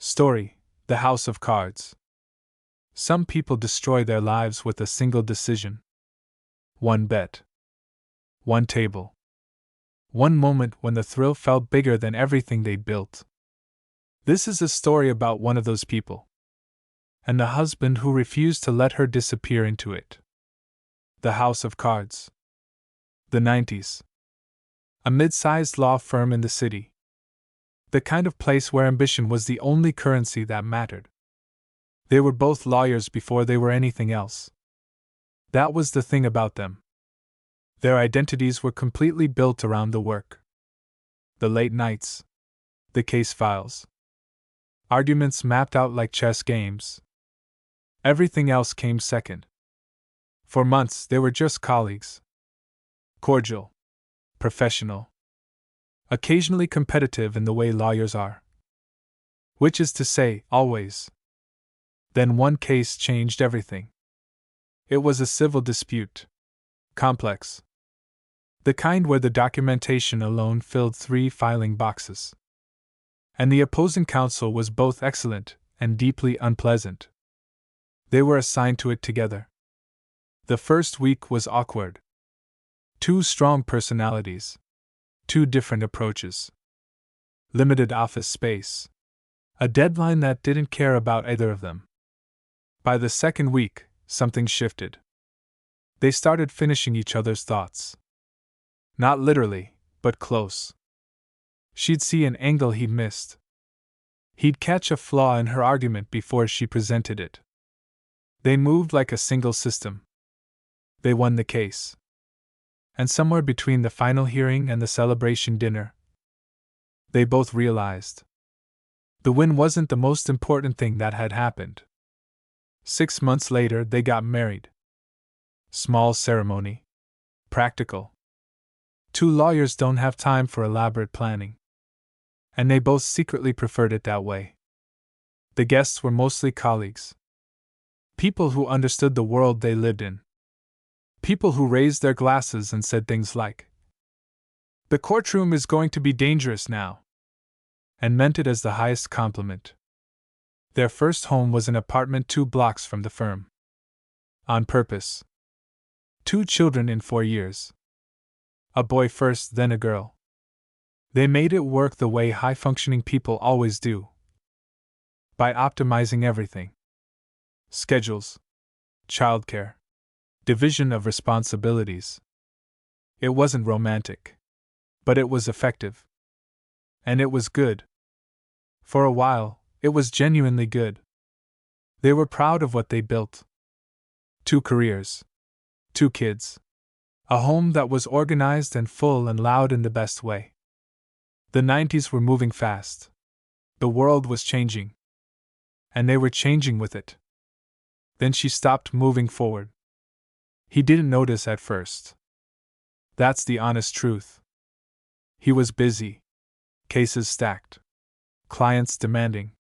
Story: The House of Cards. Some people destroy their lives with a single decision. One bet. One table. One moment when the thrill felt bigger than everything they'd built. This is a story about one of those people. And the husband who refused to let her disappear into it. The House of Cards. The 90s. A mid-sized law firm in the city. The kind of place where ambition was the only currency that mattered. They were both lawyers before they were anything else. That was the thing about them. Their identities were completely built around the work. The late nights. The case files. Arguments mapped out like chess games. Everything else came second. For months they were just colleagues. Cordial. Professional. Occasionally competitive in the way lawyers are. Which is to say, always. Then one case changed everything. It was a civil dispute. Complex. The kind where the documentation alone filled 3 filing boxes. And the opposing counsel was both excellent and deeply unpleasant. They were assigned to it together. The first week was awkward. 2 strong personalities. 2 different approaches. Limited office space. A deadline that didn't care about either of them. By the second week, something shifted. They started finishing each other's thoughts. Not literally, but close. She'd see an angle he'd missed. He'd catch a flaw in her argument before she presented it. They moved like a single system. They won the case. And somewhere between the final hearing and the celebration dinner, they both realized the win wasn't the most important thing that had happened. 6 months later, they got married. Small ceremony. Practical. 2 lawyers don't have time for elaborate planning. And they both secretly preferred it that way. The guests were mostly colleagues. People who understood the world they lived in. People who raised their glasses and said things like, "The courtroom is going to be dangerous now," and meant it as the highest compliment. Their first home was an apartment 2 blocks from the firm. On purpose. 2 children in 4 years. A boy first, then a girl. They made it work the way high-functioning people always do. By optimizing everything. Schedules. Childcare. Division of responsibilities. It wasn't romantic. But it was effective. And it was good. For a while, it was genuinely good. They were proud of what they built. 2 careers. 2 kids. A home that was organized and full and loud in the best way. The 90s were moving fast. The world was changing. And they were changing with it. Then she stopped moving forward. He didn't notice at first. That's the honest truth. He was busy. Cases stacked. Clients demanding.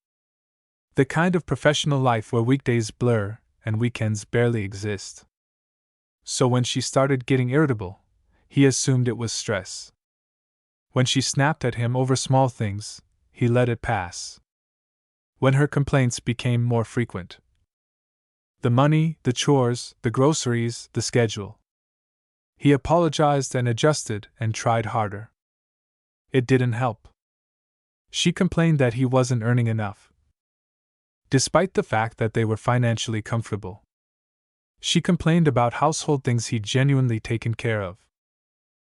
The kind of professional life where weekdays blur and weekends barely exist. So when she started getting irritable, he assumed it was stress. When she snapped at him over small things, he let it pass. When her complaints became more frequent. The money, the chores, the groceries, the schedule. He apologized and adjusted and tried harder. It didn't help. She complained that he wasn't earning enough. Despite the fact that they were financially comfortable. She complained about household things he'd genuinely taken care of.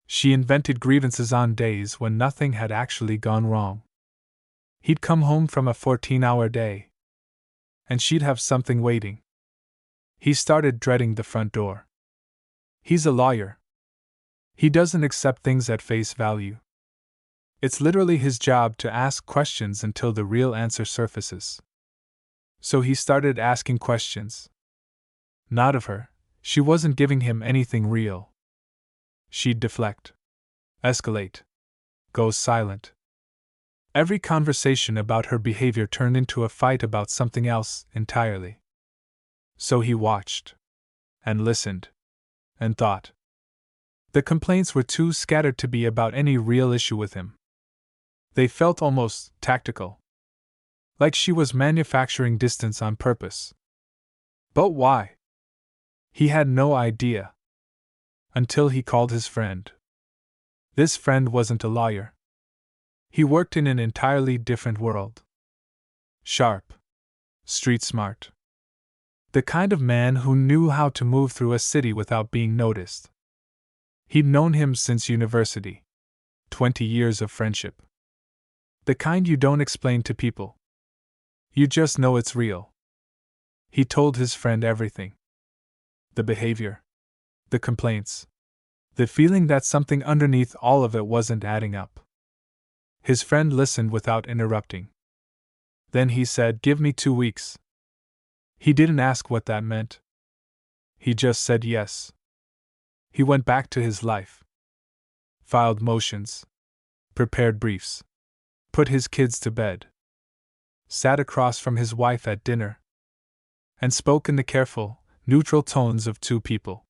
She invented grievances on days when nothing had actually gone wrong. He'd come home from a 14-hour day. And she'd have something waiting. He started dreading the front door. He's a lawyer. He doesn't accept things at face value. It's literally his job to ask questions until the real answer surfaces. So he started asking questions. Not of her, she wasn't giving him anything real. She'd deflect. Escalate. Go silent. Every conversation about her behavior turned into a fight about something else entirely. So he watched. And listened. And thought. The complaints were too scattered to be about any real issue with him. They felt almost tactical. Like she was manufacturing distance on purpose. But why? He had no idea. Until he called his friend. This friend wasn't a lawyer. He worked in an entirely different world. Sharp. Street smart. The kind of man who knew how to move through a city without being noticed. He'd known him since university. 20 years of friendship. The kind you don't explain to people. You just know it's real. He told his friend everything. The behavior. The complaints. The feeling that something underneath all of it wasn't adding up. His friend listened without interrupting. Then he said, "Give me 2 weeks." He didn't ask what that meant. He just said yes. He went back to his life. Filed motions. Prepared briefs. Put his kids to bed. Sat across from his wife at dinner. And spoke in the careful, neutral tones of two people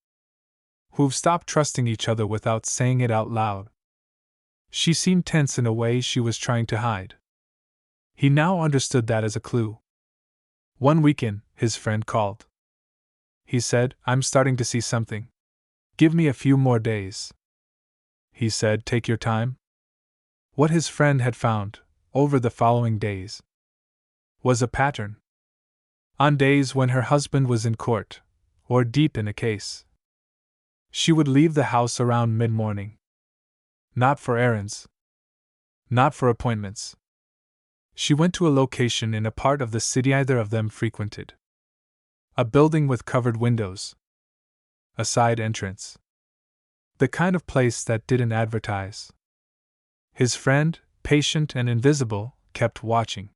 who've stopped trusting each other without saying it out loud. She seemed tense in a way she was trying to hide. He now understood that as a clue. One weekend, his friend called. He said, "I'm starting to see something. Give me a few more days." He said, "Take your time." What his friend had found, over the following days, was a pattern. On days when her husband was in court, or deep in a case, she would leave the house around mid-morning. Not for errands. Not for appointments. She went to a location in a part of the city either of them frequented. A building with covered windows. A side entrance. The kind of place that didn't advertise. His friend, patient and invisible, kept watching.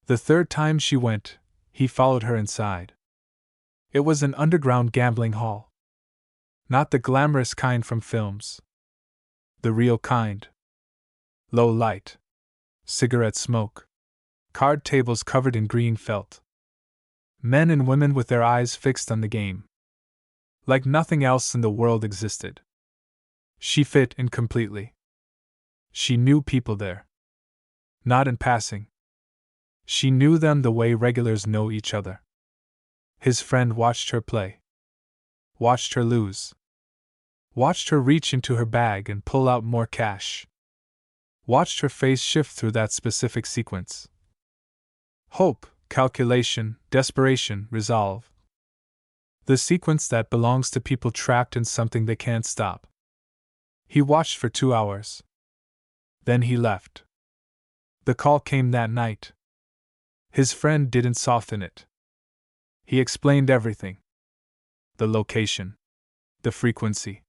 The third time she went, he followed her inside. It was an underground gambling hall. Not the glamorous kind from films. The real kind. Low light. Cigarette smoke. Card tables covered in green felt. Men and women with their eyes fixed on the game. Like nothing else in the world existed. She fit in completely. She knew people there. Not in passing. She knew them the way regulars know each other. His friend watched her play. Watched her lose. Watched her reach into her bag and pull out more cash. Watched her face shift through that specific sequence. Hope, calculation, desperation, resolve. The sequence that belongs to people trapped in something they can't stop. He watched for 2 hours. Then he left. The call came that night. His friend didn't soften it. He explained everything. The location. The frequency.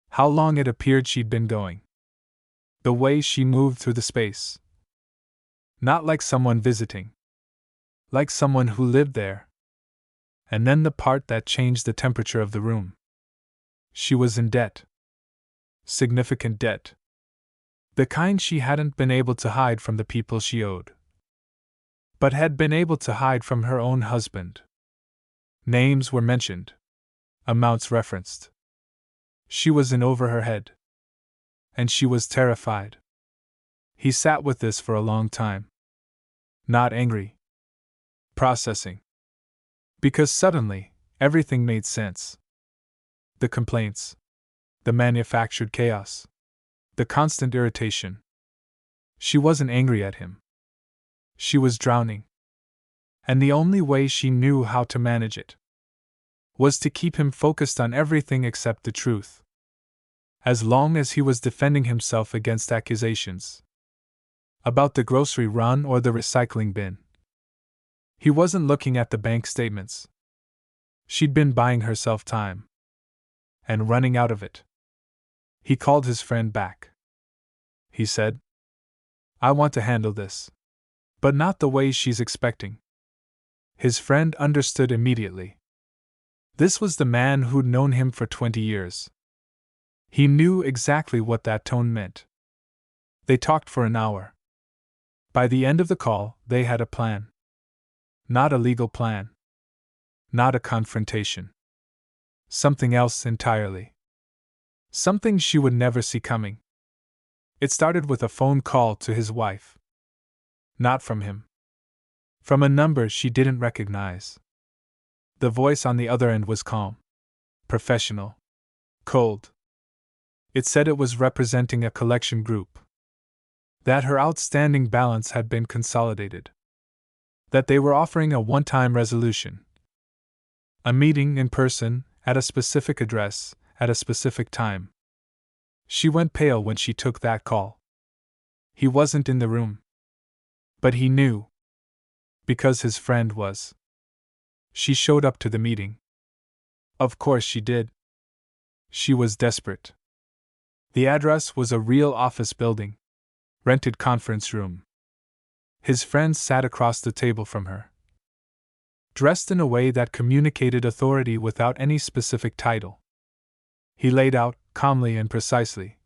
How long it appeared she'd been going. The way she moved through the space. Not like someone visiting. Like someone who lived there. And then the part that changed the temperature of the room. She was in debt. Significant debt. The kind she hadn't been able to hide from the people she owed. But had been able to hide from her own husband. Names were mentioned. Amounts referenced. She was in over her head. And she was terrified. He sat with this for a long time. Not angry. Processing. Because suddenly, everything made sense. The complaints. The manufactured chaos. The constant irritation. She wasn't angry at him. She was drowning. And the only way she knew how to manage it was to keep him focused on everything except the truth. As long as he was defending himself against accusations about the grocery run or the recycling bin. He wasn't looking at the bank statements. She'd been buying herself time. And running out of it. He called his friend back. He said, "I want to handle this. But not the way she's expecting." His friend understood immediately. This was the man who'd known him for 20 years. He knew exactly what that tone meant. They talked for an hour. By the end of the call, they had a plan. Not a legal plan. Not a confrontation. Something else entirely. Something she would never see coming. It started with a phone call to his wife. Not from him. from a number she didn't recognize. The voice on the other end was calm, professional, cold. It said it was representing a collection group. That her outstanding balance had been consolidated. That they were offering a one-time resolution. A meeting in person, at a specific address, at a specific time. She went pale when she took that call. He wasn't in the room. But he knew. Because his friend was. She showed up to the meeting. Of course she did. She was desperate. The address was a real office building. Rented conference room. His friend sat across the table from her. Dressed in a way that communicated authority without any specific title. He laid out, calmly and precisely,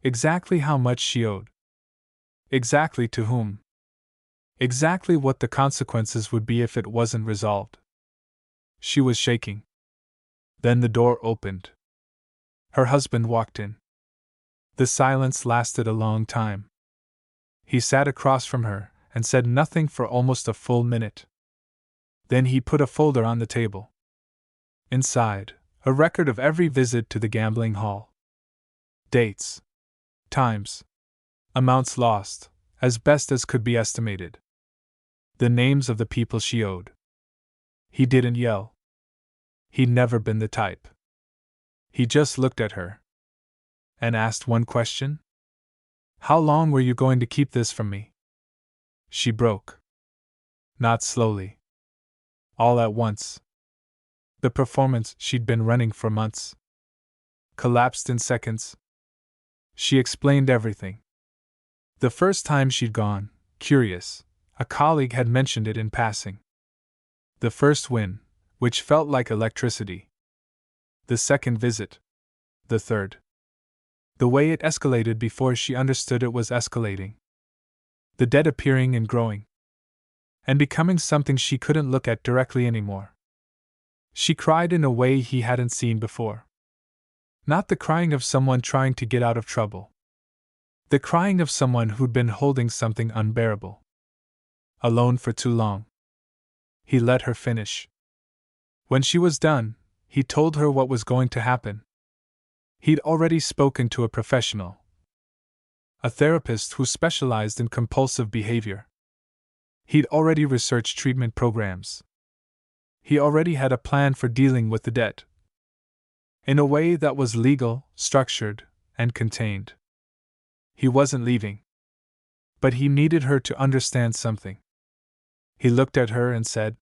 exactly how much she owed. Exactly to whom. Exactly what the consequences would be if it wasn't resolved. She was shaking. Then the door opened. Her husband walked in. The silence lasted a long time. He sat across from her and said nothing for almost a full minute. Then he put a folder on the table. Inside, a record of every visit to the gambling hall. Dates. Times. Amounts lost, as best as could be estimated. The names of the people she owed. He didn't yell. He'd never been the type. He just looked at her. And asked one question. How long were you going to keep this from me? She broke. Not slowly. All at once. The performance she'd been running for months collapsed in seconds. She explained everything. The first time she'd gone, curious, a colleague had mentioned it in passing. The first win, which felt like electricity. The second visit. The third. The way it escalated before she understood it was escalating. The debt appearing and growing. And becoming something she couldn't look at directly anymore. She cried in a way he hadn't seen before. Not the crying of someone trying to get out of trouble. The crying of someone who'd been holding something unbearable. Alone for too long. He let her finish. When she was done, he told her what was going to happen. He'd already spoken to a professional. A therapist who specialized in compulsive behavior. He'd already researched treatment programs. He already had a plan for dealing with the debt. In a way that was legal, structured, and contained. He wasn't leaving. But he needed her to understand something. He looked at her and said,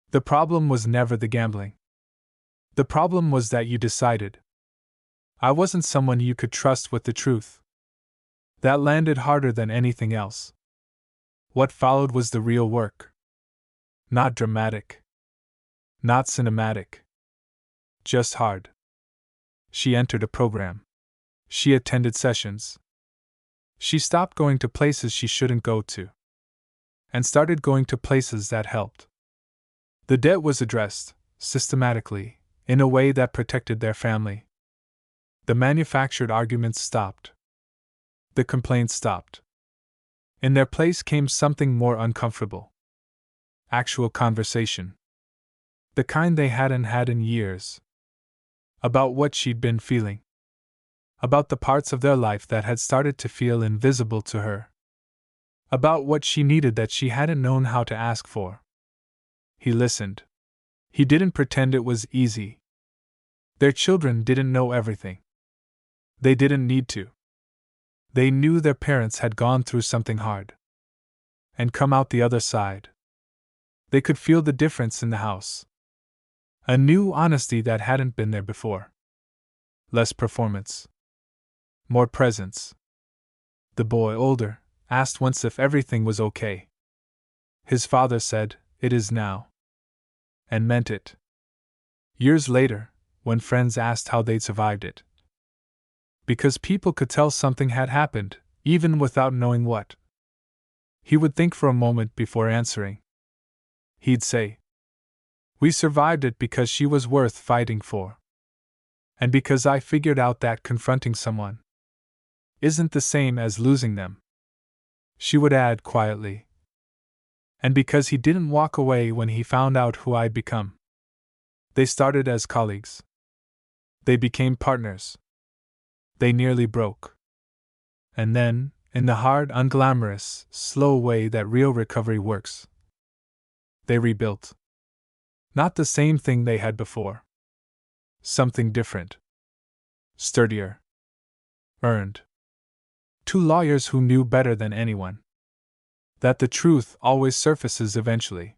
the problem was never the gambling. The problem was that you decided. I wasn't someone you could trust with the truth. That landed harder than anything else. What followed was the real work. Not dramatic. Not cinematic. Just hard. She entered a program. She attended sessions. She stopped going to places she shouldn't go to. And started going to places that helped. The debt was addressed, systematically, in a way that protected their family. The manufactured arguments stopped. The complaints stopped. In their place came something more uncomfortable. Actual conversation. The kind they hadn't had in years. About what she'd been feeling. About the parts of their life that had started to feel invisible to her. About what she needed that she hadn't known how to ask for. He listened. He didn't pretend it was easy. Their children didn't know everything. They didn't need to. They knew their parents had gone through something hard. And come out the other side. They could feel the difference in the house. A new honesty that hadn't been there before. Less performance. More presence. The boy, older, asked once if everything was okay. His father said, "It is now." And meant it. Years later, when friends asked how they'd survived it. Because people could tell something had happened, even without knowing what. He would think for a moment before answering. He'd say, "We survived it because she was worth fighting for. And because I figured out that confronting someone isn't the same as losing them." She would add quietly, And because he didn't walk away when he found out who I'd become. They started as colleagues. They became partners. They nearly broke. And then, in the hard, unglamorous, slow way that real recovery works, they rebuilt. Not the same thing they had before. Something different. Sturdier. Earned. Two lawyers who knew better than anyone that the truth always surfaces eventually.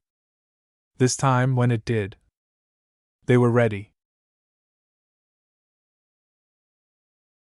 This time, when it did, they were ready.